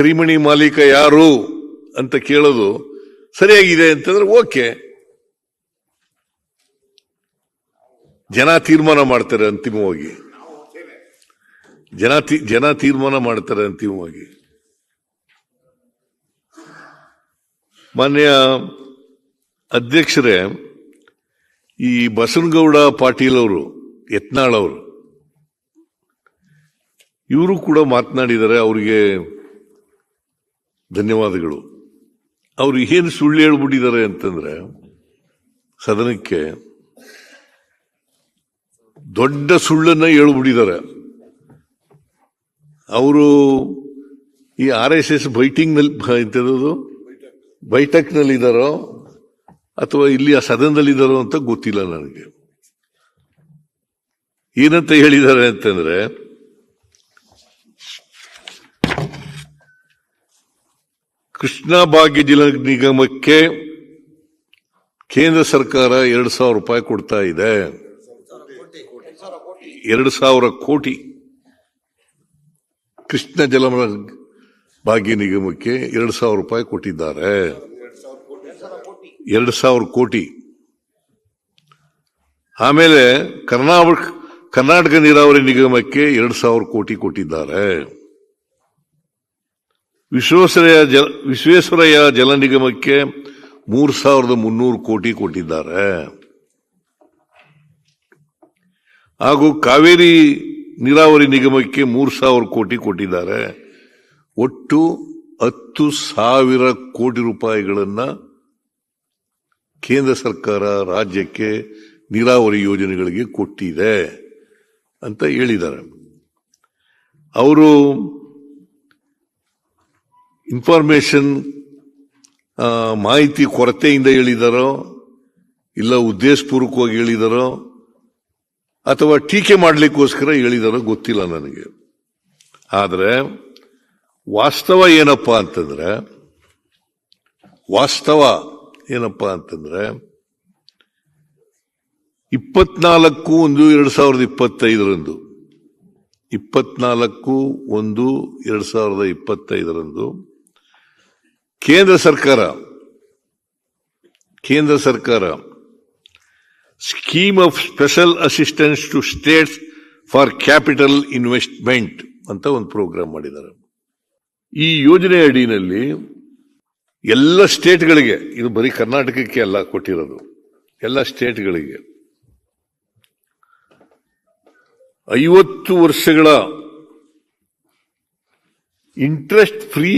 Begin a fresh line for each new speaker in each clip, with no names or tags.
ಕರಿಮಣಿ ಮಾಲೀಕ ಯಾರು ಅಂತ ಕೇಳೋದು ಸರಿಯಾಗಿದೆ ಅಂತಂದ್ರೆ ಓಕೆ, ಜನ ತೀರ್ಮಾನ ಮಾಡ್ತಾರೆ ಅಂತಿಮವಾಗಿ. ಜನ ತೀರ್ಮಾನ ಮಾಡ್ತಾರೆ ಅಂತಿಮವಾಗಿ. ಮಾನ್ಯ ಅಧ್ಯಕ್ಷರೇ, ಈ ಬಸನಗೌಡ ಪಾಟೀಲ್ ಅವರು, ಯತ್ನಾಳ್ ಅವರು, ಇವರು ಕೂಡ ಮಾತನಾಡಿದ್ದಾರೆ. ಅವರಿಗೆ ಧನ್ಯವಾದಗಳು. ಅವರು ಏನು ಸುಳ್ಳು ಹೇಳ್ಬಿಟ್ಟಿದ್ದಾರೆ ಅಂತಂದ್ರೆ, ಸದನಕ್ಕೆ ದೊಡ್ಡ ಸುಳ್ಳನ್ನ ಹೇಳ್ಬಿಟ್ಟಿದ್ದಾರೆ. ಅವರು ಈ RSS ಬೈಠಕ್ನಲ್ಲಿ ಇದ್ದಾರೋ ಅಥವಾ ಇಲ್ಲಿ ಆ ಸದನದಲ್ಲಿದ್ದಾರೋ ಅಂತ ಗೊತ್ತಿಲ್ಲ ನನಗೆ. ಏನಂತ ಹೇಳಿದ್ದಾರೆ ಅಂತಂದ್ರೆ, ಕೃಷ್ಣಾ ಭಾಗ್ಯ ಜಲ ನಿಗಮಕ್ಕೆ ಕೇಂದ್ರ ಸರ್ಕಾರ 2,000 ರೂಪಾಯಿ ಕೊಡ್ತಾ ಇದೆ. 2,000 ಕೋಟಿ ಕೃಷ್ಣ ಜಲ ಭಾಗ್ಯ ನಿಗಮಕ್ಕೆ 2,000 ರೂಪಾಯಿ ಕೊಟ್ಟಿದ್ದಾರೆ. 2,000 ಕೋಟಿ. ಆಮೇಲೆ ಕರ್ನಾಟಕ ನೀರಾವರಿ ನಿಗಮಕ್ಕೆ 2,000 ಕೋಟಿ ಕೊಟ್ಟಿದ್ದಾರೆ. ವಿಶ್ವೇಶ್ವರಯ್ಯ ಜಲ ನಿಗಮಕ್ಕೆ 3,300 ಕೋಟಿ ಕೊಟ್ಟಿದ್ದಾರೆ. ಹಾಗೂ ಕಾವೇರಿ ನೀರಾವರಿ ನಿಗಮಕ್ಕೆ 3,000 ಕೋಟಿ ಕೊಟ್ಟಿದ್ದಾರೆ. ಒಟ್ಟು 10,000 ಕೋಟಿ ರೂಪಾಯಿಗಳನ್ನ ಕೇಂದ್ರ ಸರ್ಕಾರ ರಾಜ್ಯಕ್ಕೆ ನೀರಾವರಿ ಯೋಜನೆಗಳಿಗೆ ಕೊಟ್ಟಿದೆ ಅಂತ ಹೇಳಿದ್ದಾರೆ. ಅವರು ಇನ್ಫಾರ್ಮೇಶನ್ ಮಾಹಿತಿ ಕೊರತೆಯಿಂದ ಹೇಳಿದಾರೋ, ಇಲ್ಲ ಉದ್ದೇಶಪೂರ್ವಕವಾಗಿ ಹೇಳಿದಾರೋ, ಅಥವಾ ಟೀಕೆ ಮಾಡಲಿಕ್ಕೋಸ್ಕರ ಹೇಳಿದಾರೋ ಗೊತ್ತಿಲ್ಲ ನನಗೆ. ಆದರೆ ವಾಸ್ತವ ಏನಪ್ಪಾ ಅಂತಂದ್ರೆ 24/1/2025 24/1/2025 ಕೇಂದ್ರ ಸರ್ಕಾರ scheme of special assistance to states for capital investment ಅಂತ ಒಂದು ಪ್ರೋಗ್ರಾಮ್ ಮಾಡಿದ್ದಾರೆ. ಈ ಯೋಜನೆ ಅಡಿನಲ್ಲಿ ಎಲ್ಲ ಸ್ಟೇಟ್ಗಳಿಗೆ, ಇದು ಬರೀ ಕರ್ನಾಟಕಕ್ಕೆ ಅಲ್ಲ ಕೊಟ್ಟಿರೋದು, ಎಲ್ಲ ಸ್ಟೇಟ್ಗಳಿಗೆ 50 ವರ್ಷಗಳ ಇಂಟ್ರೆಸ್ಟ್ ಫ್ರೀ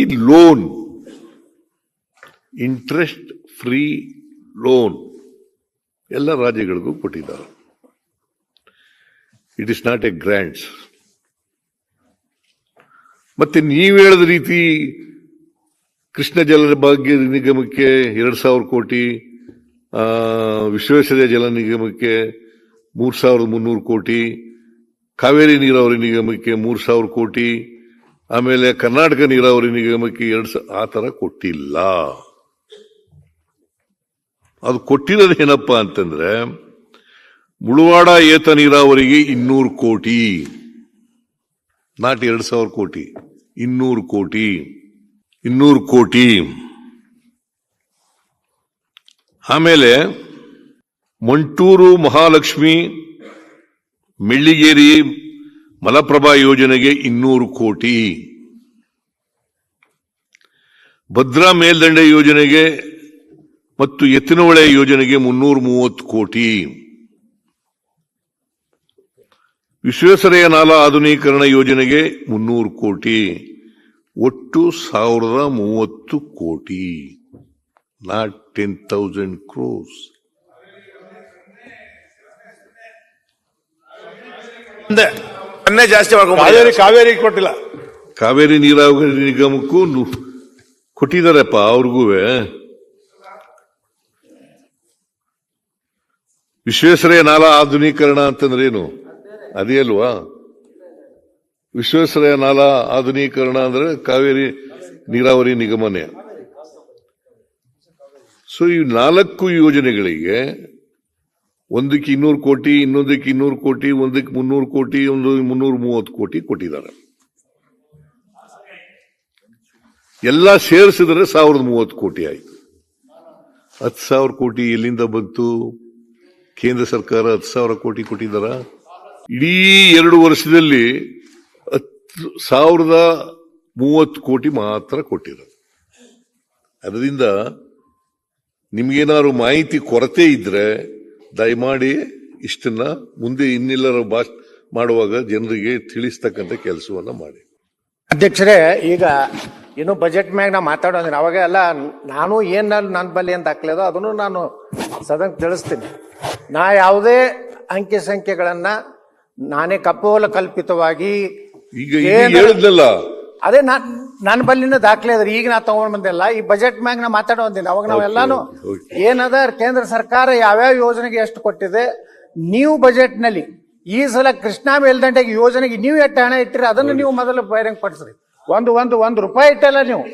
ಲೋನ್ ಎಲ್ಲ ರಾಜ್ಯಗಳಿಗೂ ಕೊಟ್ಟಿದ್ದಾರೆ. It is not A grants. ಮತ್ತೆ ನೀವು ಹೇಳಿದ ರೀತಿ ಕೃಷ್ಣ ಜಲ ಭಾಗ್ಯ ನಿಗಮಕ್ಕೆ 2,000 ಕೋಟಿ, ವಿಶ್ವೇಶ್ವರಯ್ಯ ಜಲ ನಿಗಮಕ್ಕೆ 3,300 ಕೋಟಿ, ಕಾವೇರಿ ನೀರಾವರಿ ನಿಗಮಕ್ಕೆ 3,000 ಕೋಟಿ, ಆಮೇಲೆ ಕರ್ನಾಟಕ ನೀರಾವರಿ ನಿಗಮಕ್ಕೆ 2,000, ಆ ತರ ಕೊಟ್ಟಿಲ್ಲ. ಅದು ಕೊಟ್ಟಿರೋದು ಏನಪ್ಪಾ ಅಂತಂದ್ರೆ, ಮುಳವಾಡ ಏತ ನೀರಾವರಿಗೆ 200 ಕೋಟಿ, ನಾಟ್ 2,000 ಕೋಟಿ, 200 ಕೋಟಿ. ಆಮೇಲೆ ಮಂಟೂರು ಮಹಾಲಕ್ಷ್ಮಿ ಮೆಳ್ಳಿಗೇರಿ ಮಲಪ್ರಭಾ ಯೋಜನೆಗೆ 200 ಕೋಟಿ, ಭದ್ರಾ ಮೇಲ್ದಂಡೆ ಯೋಜನೆಗೆ ಮತ್ತು ಎತ್ತಿನಹೊಳೆ ಯೋಜನೆಗೆ 330 ಕೋಟಿ, ವಿಶ್ವೇಶ್ವರಯ್ಯ ನಾಲಾ ಆಧುನೀಕರಣ ಯೋಜನೆಗೆ 300 ಕೋಟಿ, ಒಟ್ಟು 1,030 ಕೋಟಿ, ನಾಟ್ 10,000 crores.
ಜಾಸ್ತಿ ಕಾವೇರಿ ಕೊಟ್ಟಿಲ್ಲ.
ಕಾವೇರಿ ನೀರಾವರಿ ನಿಗಮಕ್ಕೂ ಕೊಟ್ಟಿದ್ದಾರಪ್ಪ, ಅವ್ರಿಗೂ. ವಿಶ್ವೇಶ್ವರಯ್ಯ ನಾಲಾ ಆಧುನೀಕರಣ ಅಂತಂದ್ರೆ ಏನು? ಅದೇ ಅಲ್ವಾ? ವಿಶ್ವೇಶ್ವರಯ್ಯ ನಾಲಾ ಆಧುನೀಕರಣ ಅಂದ್ರೆ ಕಾವೇರಿ ನೀರಾವರಿ ನಿಗಮನೇ. ಸೊ ಈ 4 ಯೋಜನೆಗಳಿಗೆ ಒಂದಕ್ಕೆ 200 ಕೋಟಿ, ಇನ್ನೊಂದಕ್ಕೆ 200 ಕೋಟಿ, ಒಂದಕ್ಕೆ 300 ಕೋಟಿ, ಒಂದು 330 ಕೋಟಿ ಕೊಟ್ಟಿದ್ದಾರೆ. ಎಲ್ಲ ಸೇರಿಸಿದ್ರೆ 1030 ಕೋಟಿ ಆಯ್ತು. 10,000 ಕೋಟಿ ಎಲ್ಲಿಂದ ಬಂತು? ಕೇಂದ್ರ ಸರ್ಕಾರ 10,000 ಕೋಟಿ ಕೊಟ್ಟಿದ್ದಾರ? ಇಡೀ 2 ವರ್ಷದಲ್ಲಿ 1030 ಕೋಟಿ ಮಾತ್ರ ಕೊಟ್ಟಿರೋದು. ಅದರಿಂದ ನಿಮ್ಗೇನಾದ್ರು ಮಾಹಿತಿ ಕೊರತೆ ಇದ್ರೆ ದಯಮಾಡಿ ಇಷ್ಟನ್ನ ಮುಂದೆ ಇನ್ನೆಲ್ಲರ ಮಾಡುವಾಗ ಜನರಿಗೆ ತಿಳಿಸ್ತಕ್ಕಂಥ ಕೆಲಸವನ್ನ ಮಾಡಿ.
ಅಧ್ಯಕ್ಷರೇ, ಈಗ ಇನ್ನು ಬಜೆಟ್ ಮ್ಯಾಗ ನಾ ಮಾತಾಡೋದಿನ ಅವಾಗ ಎಲ್ಲ ನಾನು ಏನ್ ನನ್ನ ಬಲ್ಲಿ ಏನ್ ದಾಖಲೆದೋ ಅದನ್ನು ನಾನು ಸದನ್ ತಿಳಿಸ್ತೀನಿ. ನಾ ಯಾವುದೇ ಅಂಕಿ ಸಂಖ್ಯೆಗಳನ್ನ ನಾನೇ ಕಪೋಲ ಕಲ್ಪಿತವಾಗಿ
ಈಗ ಹೇಳಿದ್ನಲ್ಲ,
ಅದೇ ನನ್ನ ಬಲ್ಲಿನ ದಾಖಲೆ ಅದ್ರಿ. ಈಗ ನಾ ತಗೊಂಡ್ ಬಂದಿಲ್ಲ. ಈ ಬಜೆಟ್ ಮ್ಯಾಗ ನಾ ಮಾತಾಡೋದಿನ ಅವಾಗ ನಾವೆಲ್ಲಾನು ಏನದ ಕೇಂದ್ರ ಸರ್ಕಾರ ಯಾವ್ಯಾವ ಯೋಜನೆಗೆ ಎಷ್ಟು ಕೊಟ್ಟಿದೆ, ನೀವು ಬಜೆಟ್ ನಲ್ಲಿ ಈ ಸಲ ಕೃಷ್ಣಾ ಮೇಲ್ದಂಡೆಗೆ ಯೋಜನೆಗೆ ನೀವು ಎಷ್ಟು ಹಣ ಇಟ್ಟಿರಿ ಅದನ್ನು ನೀವು ಮೊದಲು ಬಹಿರಂಗ ಪಡಿಸ್ರಿ. ಒಂದು ರೂಪಾಯಿ ಇಟ್ಟಲ್ಲ ನೀವು.